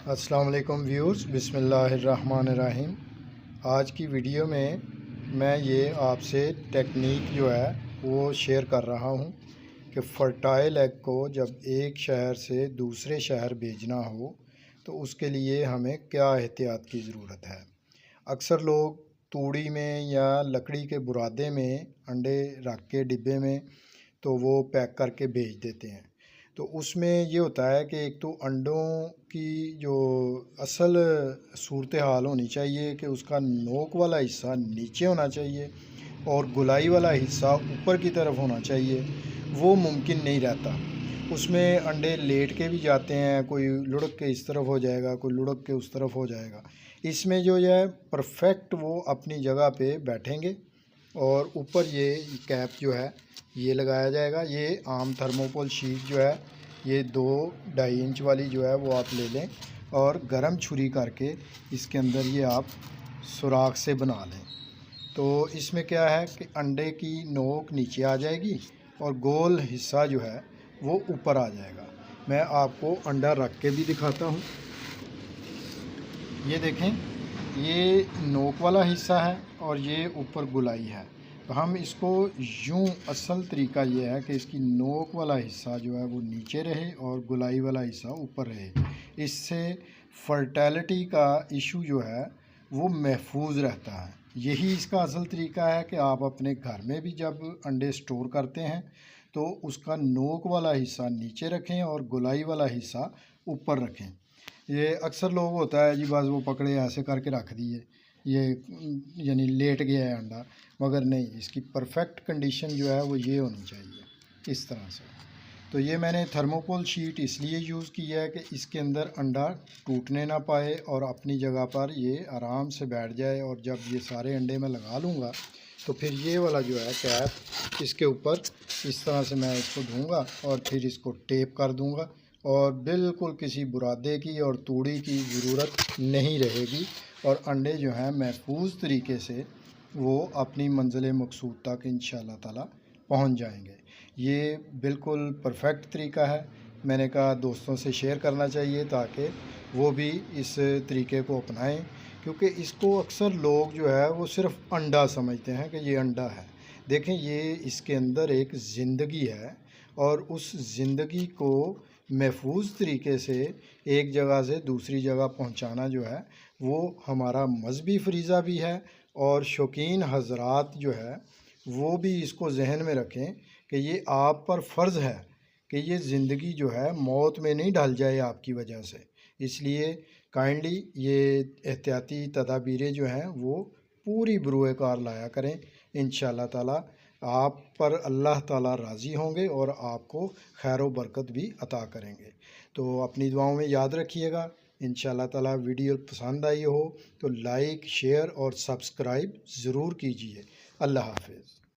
अस्सलाम वालेकुम व्यूअर्स, बिस्मिल्लाहिर्रहमानिर्रहीम। आज की वीडियो में मैं ये आपसे टेक्निक जो है वो शेयर कर रहा हूँ कि फ़र्टाइल एग को जब एक शहर से दूसरे शहर भेजना हो तो उसके लिए हमें क्या एहतियात की ज़रूरत है। अक्सर लोग तूड़ी में या लकड़ी के बुरादे में अंडे रख के डिब्बे में तो वो पैक करके भेज देते हैं। तो उसमें ये होता है कि एक तो अंडों की जो असल सूरत हाल होनी चाहिए कि उसका नोक वाला हिस्सा नीचे होना चाहिए और गोलाई वाला हिस्सा ऊपर की तरफ होना चाहिए, वो मुमकिन नहीं रहता। उसमें अंडे लेट के भी जाते हैं, कोई लुढ़क के इस तरफ हो जाएगा, कोई लुढ़क के उस तरफ हो जाएगा। इसमें जो है परफेक्ट वो अपनी जगह पे बैठेंगे और ऊपर ये कैप जो है ये लगाया जाएगा। ये आम थर्मोकोल शीट जो है ये 2-2.5 इंच वाली जो है वो आप ले लें और गरम छुरी करके इसके अंदर ये आप सुराख से बना लें। तो इसमें क्या है कि अंडे की नोक नीचे आ जाएगी और गोल हिस्सा जो है वो ऊपर आ जाएगा। मैं आपको अंडा रख के भी दिखाता हूँ। ये देखें, ये नोक वाला हिस्सा है और ये ऊपर गुलाई है। तो हम इसको यूं, असल तरीका ये है कि इसकी नोक वाला हिस्सा जो है वो नीचे रहे और गुलाई वाला हिस्सा ऊपर रहे। इससे फर्टिलिटी का इशू जो है वो महफूज रहता है। यही इसका असल तरीका है कि आप अपने घर में भी जब अंडे स्टोर करते हैं तो उसका नोक वाला हिस्सा नीचे रखें और गुलाई वाला हिस्सा ऊपर रखें। ये अक्सर लोग होता है जी, बस वो पकड़े ऐसे करके रख दिए, ये यानी लेट गया है अंडा, मगर नहीं, इसकी परफेक्ट कंडीशन जो है वो ये होनी चाहिए इस तरह से। तो ये मैंने थर्मोकोल शीट इसलिए यूज़ की है कि इसके अंदर अंडा टूटने ना पाए और अपनी जगह पर ये आराम से बैठ जाए। और जब ये सारे अंडे मैं लगा लूँगा तो फिर ये वाला जो है कैप इसके ऊपर इस तरह से मैं इसको दूँगा और फिर इसको टेप कर दूँगा और बिल्कुल किसी बुरादे की और तूड़ी की ज़रूरत नहीं रहेगी और अंडे जो हैं महफूज तरीके से वो अपनी मंजिल मकसूद तक इंशाअल्लाह ताला पहुंच जाएंगे। ये बिल्कुल परफेक्ट तरीका है। मैंने कहा दोस्तों से शेयर करना चाहिए ताकि वो भी इस तरीके को अपनाएं, क्योंकि इसको अक्सर लोग जो है वो सिर्फ अंडा समझते हैं कि ये अंडा है। देखें, ये इसके अंदर एक ज़िंदगी है और उस ज़िंदगी को महफूज तरीके से एक जगह से दूसरी जगह पहुंचाना जो है वो हमारा मज़हबी फ़रीज़ा भी है। और शौकीन हज़रात जो है वो भी इसको जहन में रखें कि ये आप पर फ़र्ज़ है कि ये ज़िंदगी जो है मौत में नहीं ढल जाए आपकी वजह से। इसलिए काइंडली ये एहतियाती तदाबीरें जो हैं वो पूरी बरूए कार लाया करें। इंशाअल्लाह ताला आप पर अल्लाह ताला राज़ी होंगे और आपको खैर व बरकत भी अता करेंगे। तो अपनी दुआओं में याद रखिएगा। इंशाअल्लाह ताला वीडियो पसंद आई हो तो लाइक, शेयर और सब्सक्राइब ज़रूर कीजिए। अल्लाह हाफ़िज़।